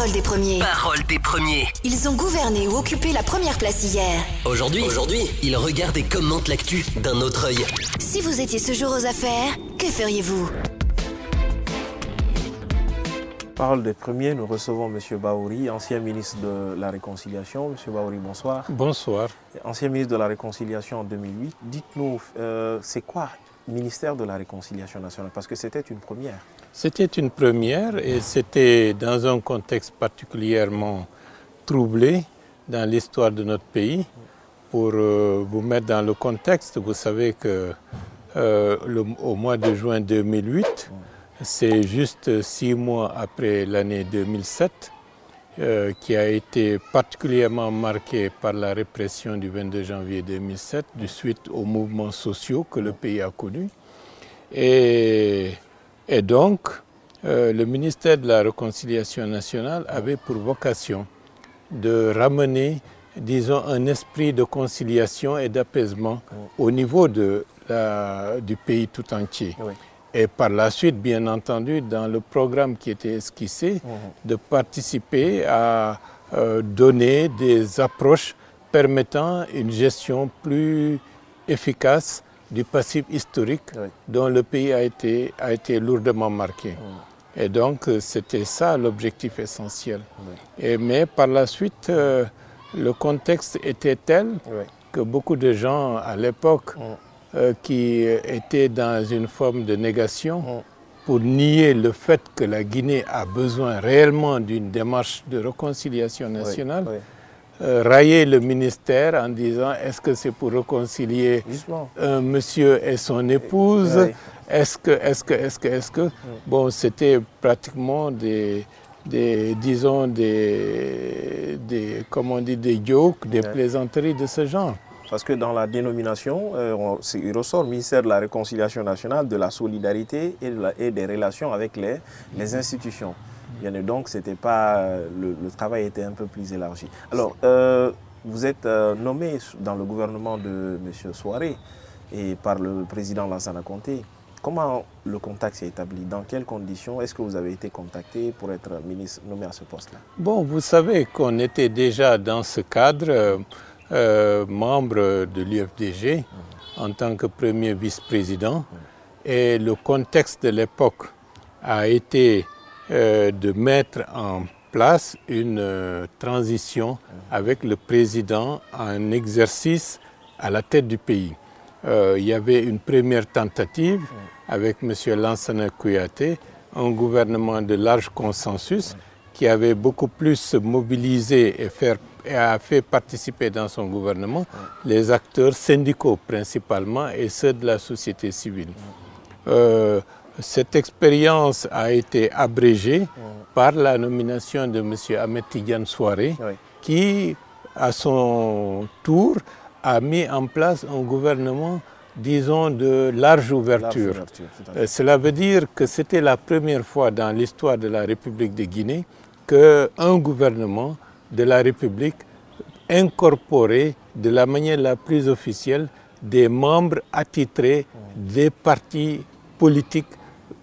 Parole des premiers. Parole des premiers. Ils ont gouverné ou occupé la première place hier. Aujourd'hui, ils regardent et commentent l'actu d'un autre œil. Si vous étiez ce jour aux affaires, que feriez-vous? Parole des premiers, nous recevons M. Bahouri, ancien ministre de la Réconciliation. M. Bahouri, bonsoir. Bonsoir. Ancien ministre de la Réconciliation en 2008. Dites-nous, c'est quoi le ministère de la Réconciliation nationale? Parce que c'était une première. C'était une première et c'était dans un contexte particulièrement troublé dans l'histoire de notre pays. Pour vous mettre dans le contexte, vous savez que au mois de juin 2008, c'est juste 6 mois après l'année 2007 qui a été particulièrement marquée par la répression du 22 janvier 2007, du suite aux mouvements sociaux que le pays a connus. Et donc, le ministère de la Réconciliation nationale avait pour vocation de ramener, disons, un esprit de conciliation et d'apaisement au niveau du pays tout entier. Oui. Et par la suite, bien entendu, dans le programme qui était esquissé, de participer à donner des approches permettant une gestion plus efficace du passif historique dont le pays a été lourdement marqué. Et donc, c'était ça l'objectif essentiel. Mais par la suite, le contexte était tel que beaucoup de gens à l'époque qui étaient dans une forme de négation pour nier le fait que la Guinée a besoin réellement d'une démarche de réconciliation nationale, raillaient le ministère en disant est-ce que c'est pour réconcilier un monsieur et son épouse, est-ce que bon, c'était pratiquement disons comment on dit, des jokes, des plaisanteries de ce genre. Parce que dans la dénomination, il ressort ministère de la Réconciliation nationale, de la solidarité et des relations avec les institutions. Et donc, c'était pas, le travail était un peu plus élargi. Alors, vous êtes nommé dans le gouvernement de M. Souaré et par le président Lansana Conté. Comment le contact s'est établi? Dans quelles conditions est-ce que vous avez été contacté pour être ministre nommé à ce poste-là? Bon, vous savez qu'on était déjà dans ce cadre membre de l'UFDG en tant que premier vice-président. Et le contexte de l'époque a été de mettre en place une transition avec le président en exercice à la tête du pays. Il y avait une première tentative avec M. Lansana Kouyaté, un gouvernement de large consensus qui avait beaucoup plus mobilisé et a fait participer dans son gouvernement les acteurs syndicaux principalement et ceux de la société civile. Cette expérience a été abrégée par la nomination de M. Ahmed Tidiane Souaré, qui, à son tour, a mis en place un gouvernement, disons, de large ouverture. Cela veut dire que c'était la première fois dans l'histoire de la République de Guinée qu'un gouvernement de la République incorporait de la manière la plus officielle des membres attitrés des partis politiques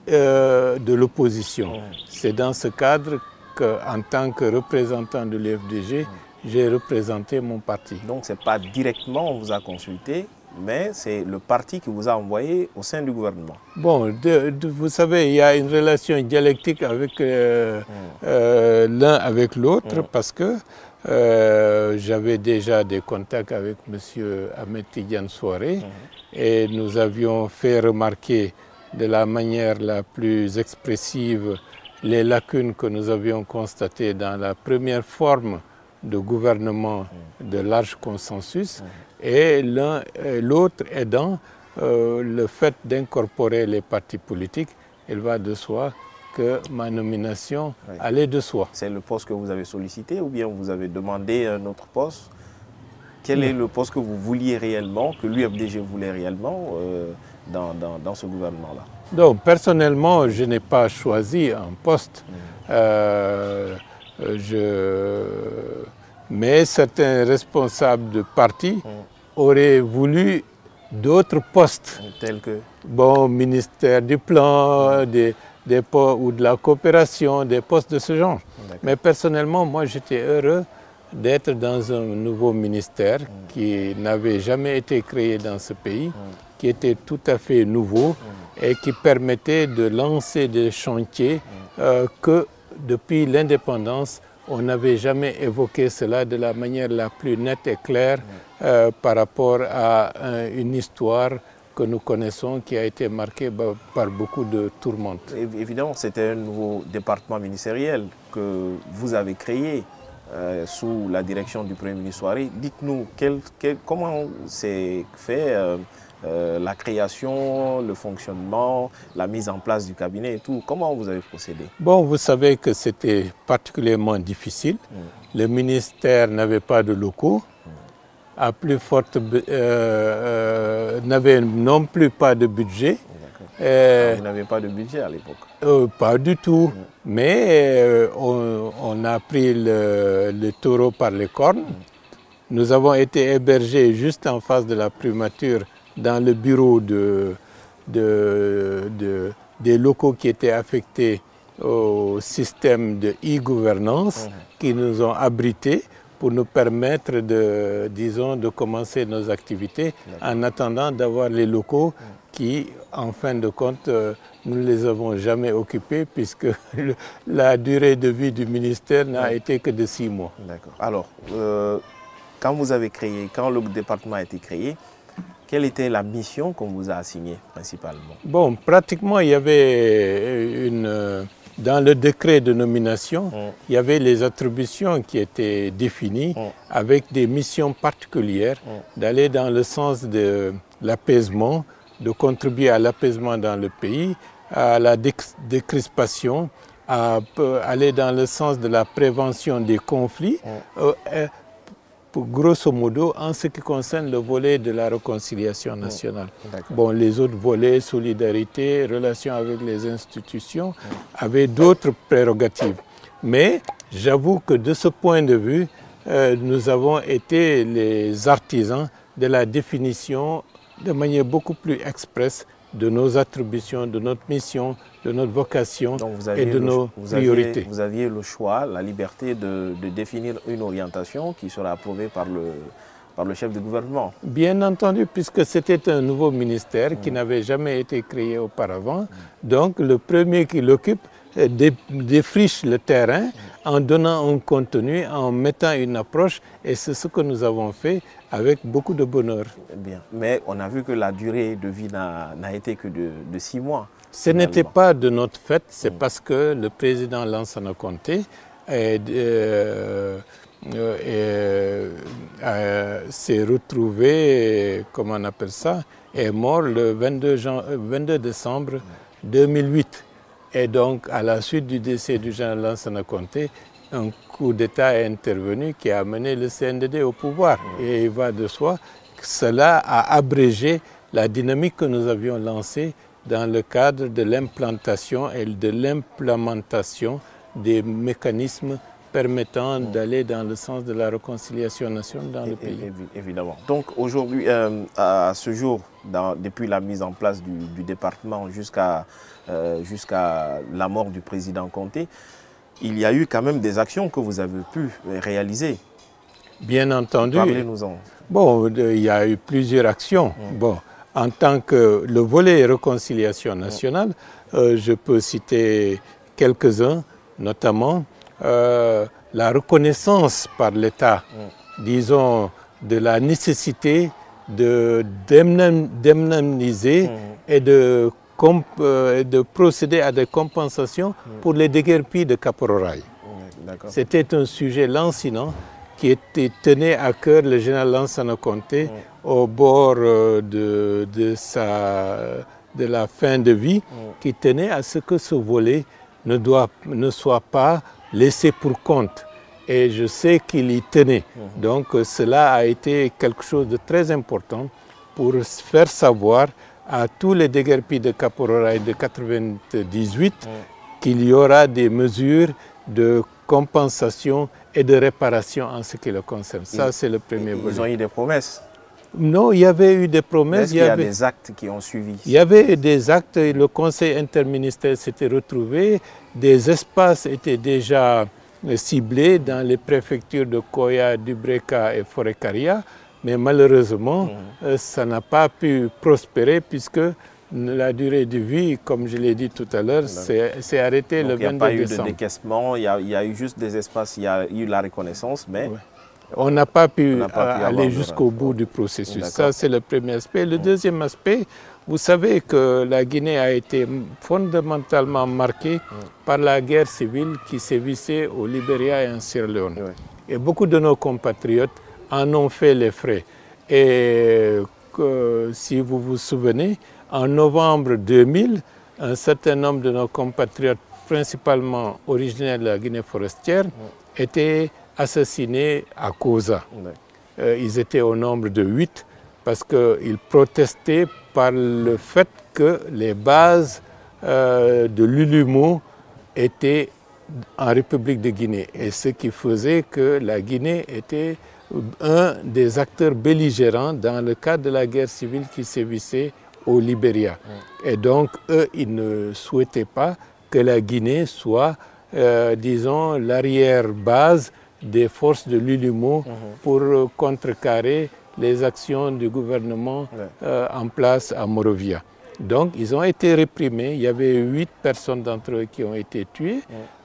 de l'opposition. C'est dans ce cadre qu'en tant que représentant de l'UFDG, j'ai représenté mon parti. Donc ce n'est pas directement on vous a consulté, mais c'est le parti qui vous a envoyé au sein du gouvernement. Bon, vous savez, il y a une relation dialectique avec l'un avec l'autre parce que j'avais déjà des contacts avec M. Ahmed Tidiane Souaré et nous avions fait remarquer de la manière la plus expressive les lacunes que nous avions constatées dans la première forme de gouvernement de large consensus et l'un et l'autre aidant le fait d'incorporer les partis politiques. Il va de soi que ma nomination allait de soi. C'est le poste que vous avez sollicité ou bien vous avez demandé un autre poste? Quel est le poste que vous vouliez réellement, que l'UFDG voulait réellement dans ce gouvernement-là? Donc, personnellement, je n'ai pas choisi un poste. Mais certains responsables de partis auraient voulu d'autres postes. Tels que? Bon, ministère du Plan, ou de la coopération, des postes de ce genre. Mais personnellement, moi, j'étais heureux d'être dans un nouveau ministère qui n'avait jamais été créé dans ce pays, qui était tout à fait nouveau et qui permettait de lancer des chantiers que depuis l'indépendance, on n'avait jamais évoqué cela de la manière la plus nette et claire par rapport à une histoire que nous connaissons qui a été marquée par beaucoup de tourmentes. Évidemment, c'était un nouveau département ministériel que vous avez créé sous la direction du Premier ministre Ouattara. Dites-nous comment s'est fait la création, le fonctionnement, la mise en place du cabinet et tout. Comment vous avez procédé? Bon, vous savez que c'était particulièrement difficile. Le ministère n'avait pas de locaux. À plus forte, n'avait non plus pas de budget. Vous n'avez pas de budget à l'époque? Pas du tout. Mais on a pris le taureau par les cornes. Nous avons été hébergés juste en face de la primature dans le bureau des locaux qui étaient affectés au système de e-gouvernance qui nous ont abrités pour nous permettre de commencer nos activités en attendant d'avoir les locaux qui, en fin de compte, nous ne les avons jamais occupés puisque la durée de vie du ministère n'a été que de 6 mois. D'accord. Alors, quand le département a été créé, quelle était la mission qu'on vous a assignée principalement? Bon, pratiquement, il y avait dans le décret de nomination, il y avait les attributions qui étaient définies avec des missions particulières d'aller dans le sens de l'apaisement, de contribuer à l'apaisement dans le pays, à la décrispation, à aller dans le sens de la prévention des conflits. Grosso modo, en ce qui concerne le volet de la réconciliation nationale. Bon, les autres volets, solidarité, relations avec les institutions, avaient d'autres prérogatives. Mais j'avoue que de ce point de vue, nous avons été les artisans de la définition de manière beaucoup plus expresse de nos attributions, de notre mission, de notre vocation et de nos priorités. Vous aviez le choix, la liberté de définir une orientation qui sera approuvée par le chef du gouvernement. Bien entendu, puisque c'était un nouveau ministère qui n'avait jamais été créé auparavant. Donc le premier qui l'occupe défriche le terrain en donnant un contenu, en mettant une approche, et c'est ce que nous avons fait avec beaucoup de bonheur. Bien, mais on a vu que la durée de vie n'a été que de 6 mois. Ce n'était pas de notre fait, c'est parce que le président Lansana Conté s'est retrouvé, comment on appelle ça, est mort le 22 décembre 2008. Et donc, à la suite du décès du général Lansana Conté, un coup d'État est intervenu qui a amené le CNDD au pouvoir. Et il va de soi que cela a abrégé la dynamique que nous avions lancée dans le cadre de l'implantation et de l'implémentation des mécanismes permettant d'aller dans le sens de la réconciliation nationale dans le pays. Évidemment. Donc aujourd'hui, à ce jour, depuis la mise en place du département jusqu'à la mort du président Conté, il y a eu quand même des actions que vous avez pu réaliser. Bien entendu. Parlez-nous-en. Bon, il y a eu plusieurs actions. Bon, en tant que le volet réconciliation nationale, je peux citer quelques-uns, notamment la reconnaissance par l'État, disons, de la nécessité d'indemniser et de procéder à des compensations pour les déguerpis de Caporerail. C'était un sujet lancinant qui tenait à cœur le général Lansana Conté au bord de la fin de vie, qui tenait à ce que ce volet ne soit pas laissé pour compte. Et je sais qu'il y tenait. Donc cela a été quelque chose de très important pour faire savoir à tous les déguerpis de Caporerail de 1998 qu'il y aura des mesures de compensation et de réparation en ce qui le concerne. Ça, c'est le premier volet. Ils ont eu des promesses? Non, il y avait eu des promesses. Est-ce qu'il y a des actes qui ont suivi? Il y avait des actes, le conseil interministériel s'était retrouvé, des espaces étaient déjà ciblés dans les préfectures de Koya, Dubreka et Forêt-Karia, mais malheureusement, ça n'a pas pu prospérer puisque la durée de vie, comme je l'ai dit tout à l'heure, s'est arrêtée le 22 décembre. Il n'y a pas eu de décaissement, il y a eu juste des espaces, il y a eu la reconnaissance, mais... Ouais. On n'a pas pu aller jusqu'au bout du processus. Ça, c'est le premier aspect. Le deuxième aspect, vous savez que la Guinée a été fondamentalement marquée par la guerre civile qui sévissait au Libéria et en Sierra Leone. Oui. Et beaucoup de nos compatriotes en ont fait les frais. Et si vous vous souvenez, en novembre 2000, un certain nombre de nos compatriotes, principalement originaires de la Guinée forestière, étaient assassinés à Koza. Ils étaient au nombre de 8 parce qu'ils protestaient par le fait que les bases de l'Ulumo étaient en République de Guinée. Et ce qui faisait que la Guinée était un des acteurs belligérants dans le cadre de la guerre civile qui sévissait au Libéria. Et donc, eux, ils ne souhaitaient pas que la Guinée soit, disons, l'arrière-base des forces de l'Ulumo pour contrecarrer les actions du gouvernement en place à Monrovia. Donc, ils ont été réprimés. Il y avait 8 personnes d'entre eux qui ont été tuées.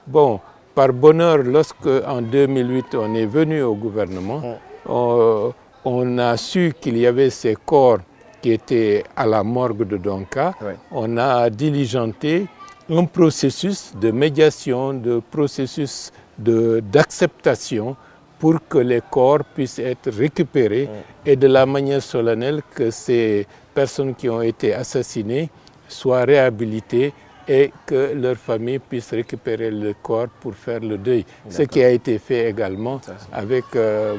Bon, par bonheur, lorsque en 2008, on est venu au gouvernement, on a su qu'il y avait ces corps qui étaient à la morgue de Donka. On a diligenté un processus de médiation, de processus d'acceptation pour que les corps puissent être récupérés et de la manière solennelle que ces personnes qui ont été assassinées soient réhabilitées et que leur famille puisse récupérer le corps pour faire le deuil. Ce qui a été fait également avec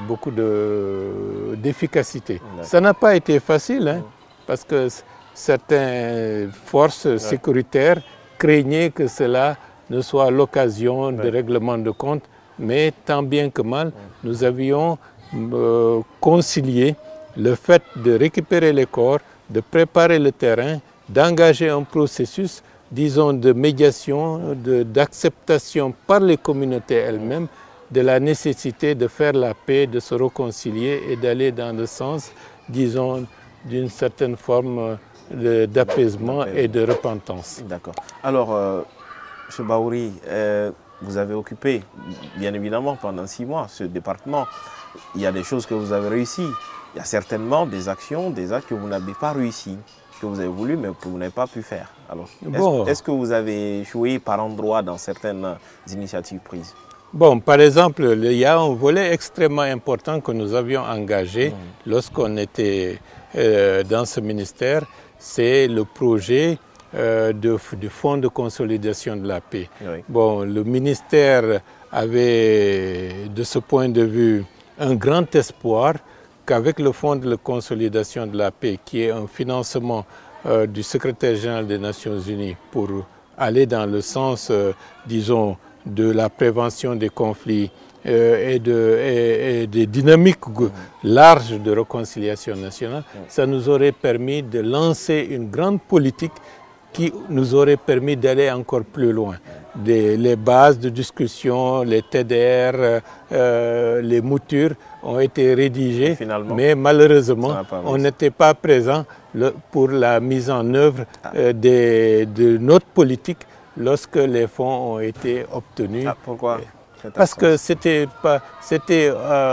beaucoup d'efficacité. Ça n'a pas été facile, hein, parce que certaines forces sécuritaires craignaient que cela ne soit l'occasion de règlement de compte, mais tant bien que mal, nous avions concilié le fait de récupérer les corps, de préparer le terrain, d'engager un processus, disons, de médiation, d'acceptation par les communautés elles-mêmes de la nécessité de faire la paix, de se réconcilier et d'aller dans le sens, disons, d'une certaine forme d'apaisement et de repentance. D'accord. Alors, M. Bahouri, vous avez occupé, bien évidemment, pendant 6 mois, ce département. Il y a des choses que vous avez réussies. Il y a certainement des actions, des actes que vous n'avez pas réussi, que vous avez voulu, mais que vous n'avez pas pu faire. Alors, est-ce que vous avez échoué par endroits dans certaines initiatives prises? Bon, par exemple, il y a un volet extrêmement important que nous avions engagé lorsqu'on était dans ce ministère, c'est le projet du Fonds de consolidation de la paix. Bon, le ministère avait, de ce point de vue, un grand espoir qu'avec le Fonds de consolidation de la paix, qui est un financement du secrétaire général des Nations Unies pour aller dans le sens, disons, de la prévention des conflits et des dynamiques larges de réconciliation nationale, ça nous aurait permis de lancer une grande politique qui nous aurait permis d'aller encore plus loin. Les bases de discussion, les TDR, les moutures ont été rédigées, mais malheureusement, on n'était pas présent pour la mise en œuvre de notre politique lorsque les fonds ont été obtenus. Pourquoi? Parce que c'était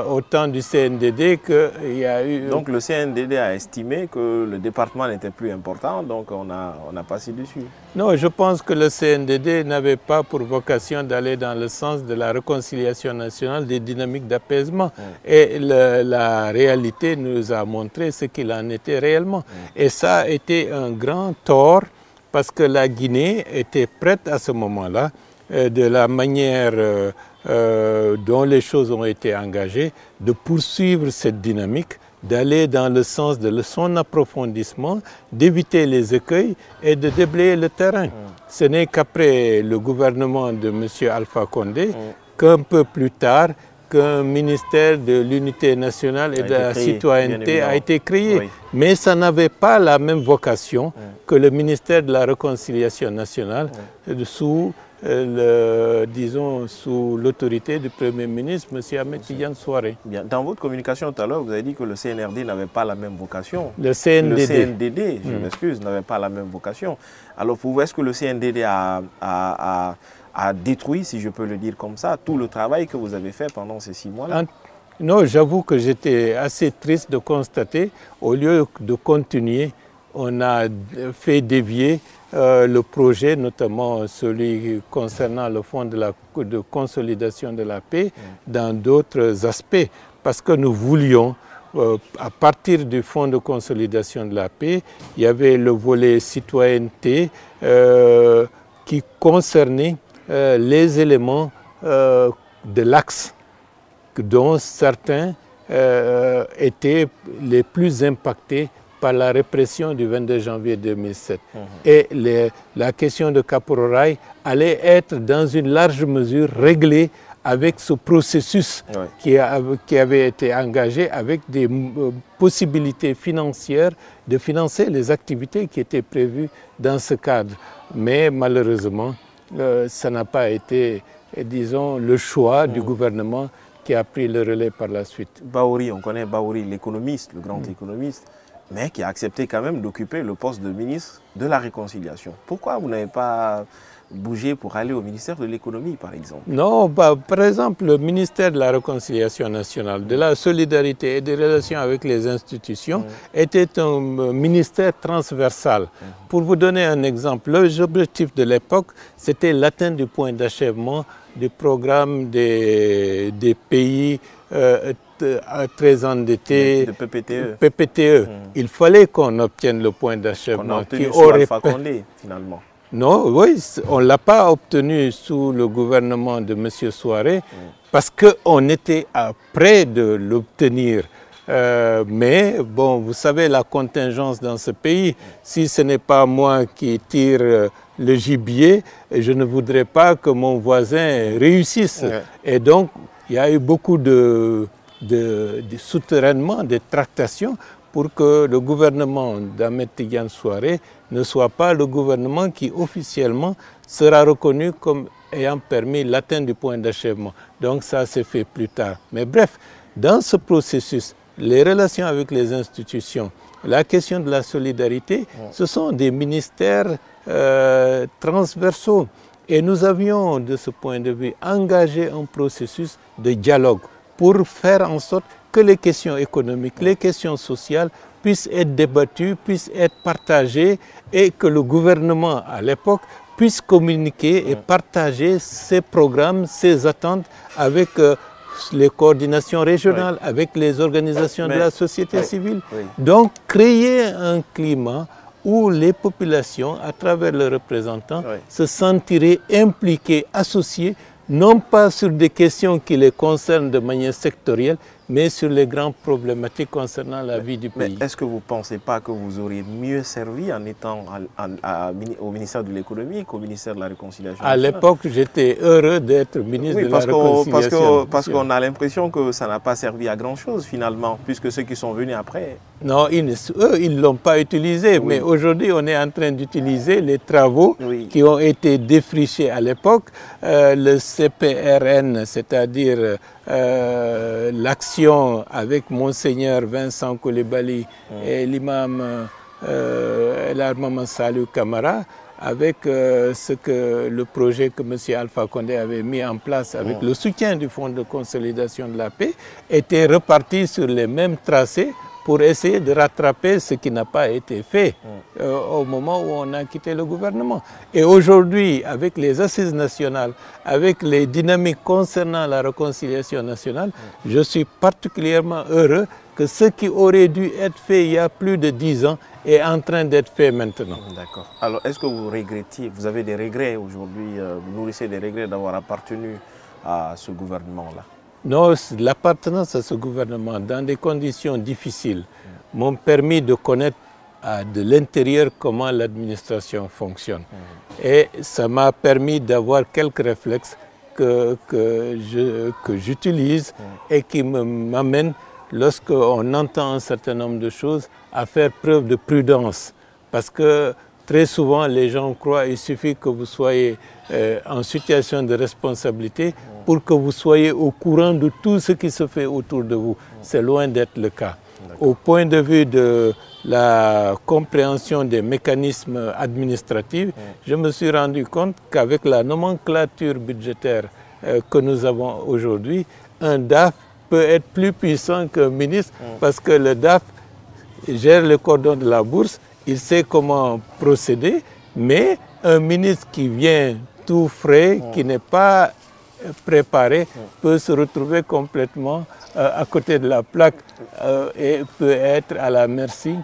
au temps du CNDD qu'il y a eu... Donc le CNDD a estimé que le département n'était plus important, donc on a passé dessus. Non, je pense que le CNDD n'avait pas pour vocation d'aller dans le sens de la réconciliation nationale, des dynamiques d'apaisement. Et la réalité nous a montré ce qu'il en était réellement. Et ça a été un grand tort parce que la Guinée était prête à ce moment-là, de la manière dont les choses ont été engagées, de poursuivre cette dynamique, d'aller dans le sens de son approfondissement, d'éviter les écueils et de déblayer le terrain. Ce n'est qu'après le gouvernement de M. Alpha Condé qu'un peu plus tard, qu'un ministère de l'unité nationale et de la citoyenneté a été créé. Oui. Mais ça n'avait pas la même vocation que le ministère de la réconciliation nationale sous sous l'autorité du Premier ministre, M. Ahmed Tidiane Souaré. Bien. Dans votre communication tout à l'heure, vous avez dit que le CNRD n'avait pas la même vocation. Le CNDD. Le CNDD, je m'excuse, n'avait pas la même vocation. Alors pour vous, est-ce que le CNDD a détruit, si je peux le dire comme ça, tout le travail que vous avez fait pendant ces 6 mois-là? Non, j'avoue que j'étais assez triste de constater, au lieu de continuer, on a fait dévier le projet, notamment celui concernant le fonds de consolidation de la paix, dans d'autres aspects. Parce que nous voulions, à partir du fonds de consolidation de la paix, il y avait le volet citoyenneté qui concernait les éléments de l'axe, dont certains étaient les plus impactés par la répression du 22 janvier 2007. Et la question de Kapoor-Rai allait être dans une large mesure réglée avec ce processus qui avait été engagé avec des possibilités financières de financer les activités qui étaient prévues dans ce cadre. Mais malheureusement, ça n'a pas été, disons, le choix du gouvernement qui a pris le relais par la suite. Bahouri, on connaît Bahouri, l'économiste, le grand économiste, mais qui a accepté quand même d'occuper le poste de ministre de la Réconciliation. Pourquoi vous n'avez pas bougé pour aller au ministère de l'économie, par exemple? Non, par exemple, le ministère de la Réconciliation nationale, de la solidarité et des relations avec les institutions était un ministère transversal. Pour vous donner un exemple, l'objectif de l'époque, c'était l'atteinte du point d'achèvement du programme des pays très endettés, de PPTE. PPTE. Il fallait qu'on obtienne le point d'achèvement qui aurait Alpha Condé, finalement. Non, oui, on ne l'a pas obtenu sous le gouvernement de M. Souaré parce qu'on était près de l'obtenir. Mais bon, vous savez la contingence dans ce pays, si ce n'est pas moi qui tire le gibier, je ne voudrais pas que mon voisin réussisse. Et donc, il y a eu beaucoup de souterrainement, de tractations pour que le gouvernement d'Ahmed Tidiane Souaré ne soit pas le gouvernement qui officiellement sera reconnu comme ayant permis l'atteinte du point d'achèvement. Donc ça s'est fait plus tard. Mais bref, dans ce processus, les relations avec les institutions, la question de la solidarité, ce sont des ministères transversaux. Et nous avions, de ce point de vue, engagé un processus de dialogue pour faire en sorte que les questions économiques, les questions sociales puissent être débattues, puissent être partagées et que le gouvernement, à l'époque, puisse communiquer et partager ses programmes, ses attentes avec les coordinations régionales, avec les organisations de la société civile. Donc, créer un climat où les populations, à travers leurs représentants, se sentiraient impliquées, associées, non pas sur des questions qui les concernent de manière sectorielle, mais sur les grandes problématiques concernant la vie du pays. Mais est-ce que vous ne pensez pas que vous auriez mieux servi en étant au ministère de l'économie qu'au ministère de la Réconciliation nationale? À l'époque, j'étais heureux d'être ministre de la Réconciliation. Parce qu'on a l'impression que ça n'a pas servi à grand-chose finalement, puisque ceux qui sont venus après... Non, eux, ils ne l'ont pas utilisé, mais aujourd'hui, on est en train d'utiliser les travaux qui ont été défrichés à l'époque. Le CPRN, c'est-à-dire l'action avec Monseigneur Vincent Coulibaly et l'imam Maman Salou Camara, avec le projet que M. Alpha Condé avait mis en place avec le soutien du Fonds de consolidation de la paix, était reparti sur les mêmes tracés pour essayer de rattraper ce qui n'a pas été fait au moment où on a quitté le gouvernement. Et aujourd'hui, avec les assises nationales, avec les dynamiques concernant la réconciliation nationale, je suis particulièrement heureux que ce qui aurait dû être fait il y a plus de 10 ans est en train d'être fait maintenant. D'accord. Alors, est-ce que vous regrettez, vous avez des regrets aujourd'hui, vous nourrissez des regrets d'avoir appartenu à ce gouvernement-là? Non, l'appartenance à ce gouvernement dans des conditions difficiles m'ont permis de connaître de l'intérieur comment l'administration fonctionne. Et ça m'a permis d'avoir quelques réflexes que j'utilise et qui m'amène, lorsqu'on entend un certain nombre de choses, à faire preuve de prudence. Parce que très souvent, les gens croient qu'il suffit que vous soyez en situation de responsabilité pour que vous soyez au courant de tout ce qui se fait autour de vous. C'est loin d'être le cas. Au point de vue de la compréhension des mécanismes administratifs, je me suis rendu compte qu'avec la nomenclature budgétaire que nous avons aujourd'hui, un DAF peut être plus puissant qu'un ministre parce que le DAF gère le cordon de la bourse, il sait comment procéder, mais un ministre qui vient tout frais, qui n'est pas préparé, peut se retrouver complètement à côté de la plaque et peut être à la merci,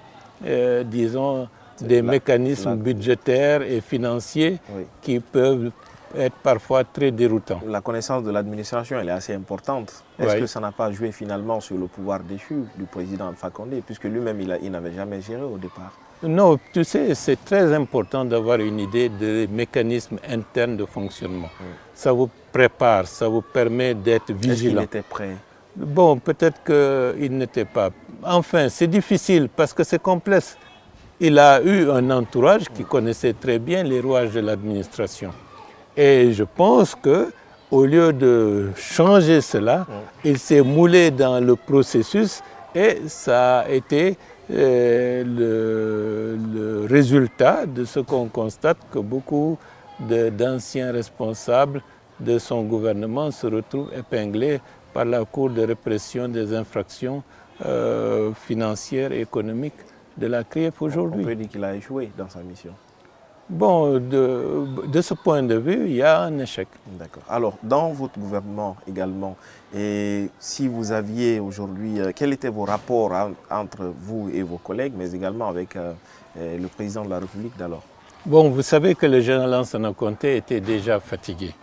disons, des mécanismes budgétaires et financiers qui peuvent être parfois très déroutants. La connaissance de l'administration, elle est assez importante. Est-ce que ça n'a pas joué finalement sur le pouvoir déchu du président Alpha Condé, puisque lui-même, il n'avait jamais géré au départ? Non, tu sais, c'est très important d'avoir une idée des mécanismes internes de fonctionnement. Ça vous prépare, ça vous permet d'être vigilant. Est-ce qu'il était prêt? Bon, peut-être qu'il n'était pas. Enfin, c'est difficile parce que c'est complexe. Il a eu un entourage qui connaissait très bien les rouages de l'administration. Et je pense qu'au lieu de changer cela, il s'est moulé dans le processus et ça a été le résultat de ce qu'on constate, que beaucoup d'anciens responsables de son gouvernement se retrouvent épinglés par la Cour de répression des infractions financières et économiques de la CRIEF aujourd'hui. On peut dire qu'il a échoué dans sa mission. Bon, de ce point de vue, il y a un échec. D'accord. Alors, dans votre gouvernement également, et si vous aviez aujourd'hui, quels étaient vos rapports entre vous et vos collègues, mais également avec le président de la République d'alors? Bon, vous savez que le général Lansana Conté était déjà fatigué.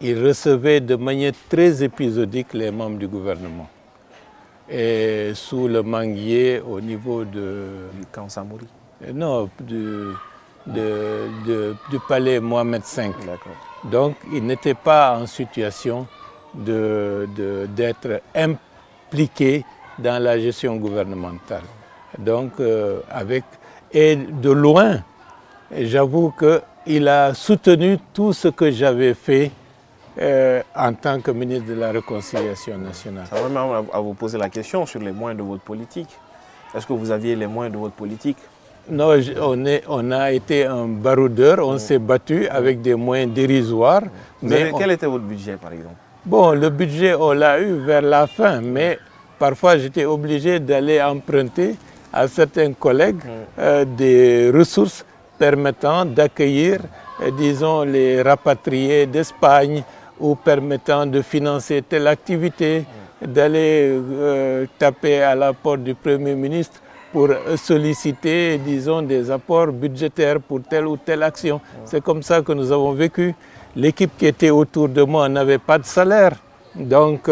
Il recevait de manière très épisodique les membres du gouvernement. Et sous le manguier au niveau du camp Samouri? Non, du palais Mohamed V. Donc, il n'était pas en situation d'être impliqué dans la gestion gouvernementale. Donc, et de loin, j'avoue qu'il a soutenu tout ce que j'avais fait en tant que ministre de la Réconciliation nationale. Ça va même à vous poser la question sur les moyens de votre politique. Est-ce que vous aviez les moyens de votre politique? Non, on a été un baroudeur, on s'est battu avec des moyens dérisoires. Quel était votre budget, par exemple? Bon, le budget, on l'a eu vers la fin, mais parfois j'étais obligé d'aller emprunter à certains collègues des ressources permettant d'accueillir, disons, les rapatriés d'Espagne ou permettant de financer telle activité, d'aller taper à la porte du Premier ministre pour solliciter, disons, des apports budgétaires pour telle ou telle action. C'est comme ça que nous avons vécu. L'équipe qui était autour de moi n'avait pas de salaire. Donc,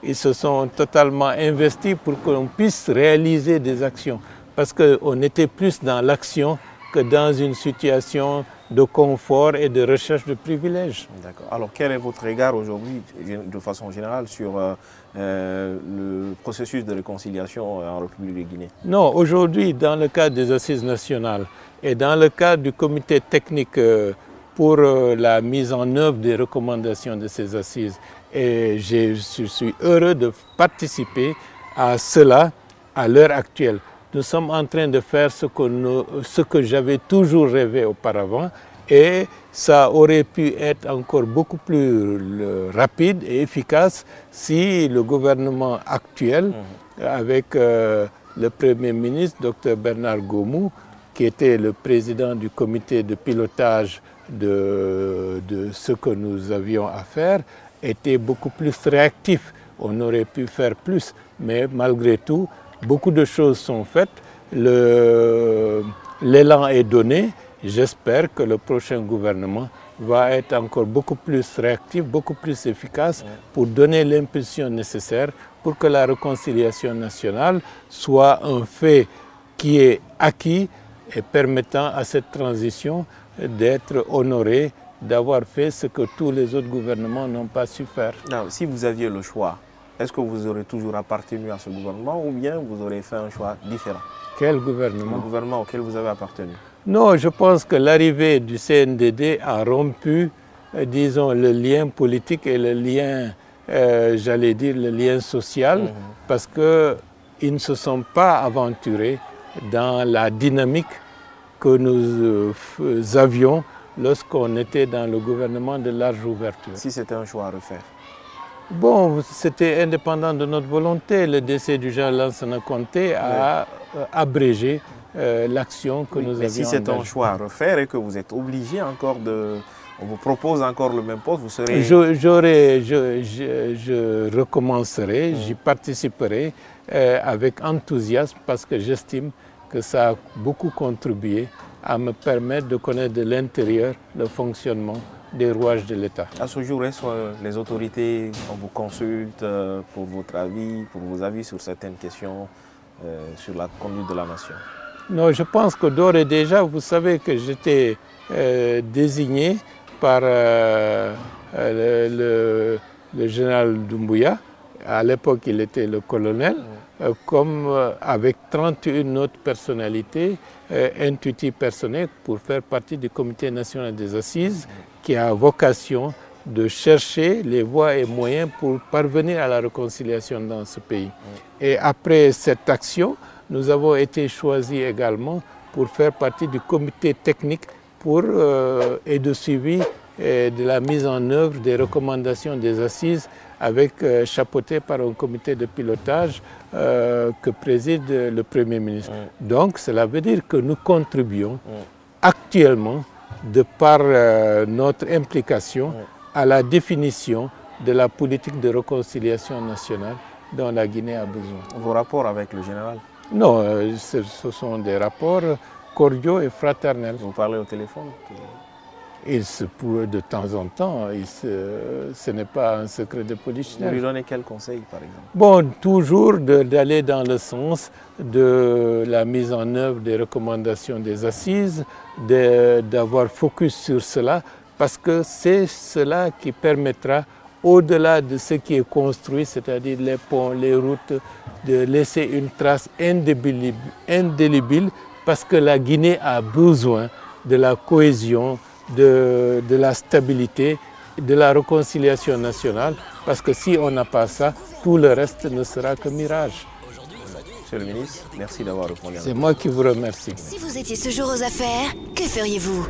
ils se sont totalement investis pour qu'on puisse réaliser des actions. Parce qu'on était plus dans l'action que dans une situation de confort et de recherche de privilèges. D'accord. Alors, quel est votre regard aujourd'hui, de façon générale, sur le processus de réconciliation en République de Guinée? Non, aujourd'hui, dans le cadre des assises nationales et dans le cadre du comité technique pour la mise en œuvre des recommandations de ces assises, et je suis heureux de participer à cela à l'heure actuelle. Nous sommes en train de faire ce que j'avais toujours rêvé auparavant et ça aurait pu être encore beaucoup plus rapide et efficace si le gouvernement actuel, avec le Premier ministre, Dr Bernard Gomou, qui était le président du comité de pilotage de ce que nous avions à faire, était beaucoup plus réactif. On aurait pu faire plus, mais malgré tout, beaucoup de choses sont faites, l'élan est donné. J'espère que le prochain gouvernement va être encore beaucoup plus réactif, beaucoup plus efficace pour donner l'impulsion nécessaire pour que la réconciliation nationale soit un fait qui est acquis et permettant à cette transition d'être honorée d'avoir fait ce que tous les autres gouvernements n'ont pas su faire. Non, si vous aviez le choix, est-ce que vous aurez toujours appartenu à ce gouvernement ou bien vous aurez fait un choix différent? Quel gouvernement? Le gouvernement auquel vous avez appartenu. Non, je pense que l'arrivée du CNDD a rompu, disons, le lien politique et le lien, j'allais dire, le lien social, parce qu'ils ne se sont pas aventurés dans la dynamique que nous avions lorsqu'on était dans le gouvernement de large ouverture. Si c'était un choix à refaire? Bon, c'était indépendant de notre volonté. Le décès du général Lansana Conté a abrégé l'action que nous avions engagée. Mais si c'est un choix à refaire et que vous êtes obligé encore de... On vous propose encore le même poste, vous serez... Je recommencerai, j'y participerai avec enthousiasme parce que j'estime que ça a beaucoup contribué à me permettre de connaître de l'intérieur le fonctionnement des rouages de l'État. À ce jour, est-ce que les autorités, on vous consulte pour votre avis, pour vos avis sur certaines questions, sur la conduite de la nation? Non, je pense que d'ores et déjà, vous savez que j'étais désigné par le général Doumbouya. À l'époque, il était le colonel, comme avec 31 autres personnalités, intuitives personnelles, pour faire partie du Comité national des assises, qui a vocation de chercher les voies et moyens pour parvenir à la réconciliation dans ce pays. Et après cette action, nous avons été choisis également pour faire partie du comité technique et de suivi de la mise en œuvre des recommandations des assises chapeauté par un comité de pilotage que préside le Premier ministre. Donc cela veut dire que nous contribuons actuellement, de par notre implication, à la définition de la politique de réconciliation nationale dont la Guinée a besoin. Vos rapports avec le général? Non, ce sont des rapports cordiaux et fraternels. Vous parlez au téléphone? Il se peut de temps en temps, ce n'est pas un secret de polichinelle. Vous lui donnez quel conseil, par exemple? Bon, toujours d'aller dans le sens de la mise en œuvre des recommandations des assises, d'avoir focus sur cela, parce que c'est cela qui permettra, au-delà de ce qui est construit, c'est-à-dire les ponts, les routes, de laisser une trace indélébile, parce que la Guinée a besoin de la cohésion, de la stabilité, de la réconciliation nationale, parce que si on n'a pas ça, tout le reste ne sera que mirage. Monsieur le ministre, merci d'avoir répondu à nous. C'est moi qui vous remercie. Si vous étiez ce jour aux affaires, que feriez-vous?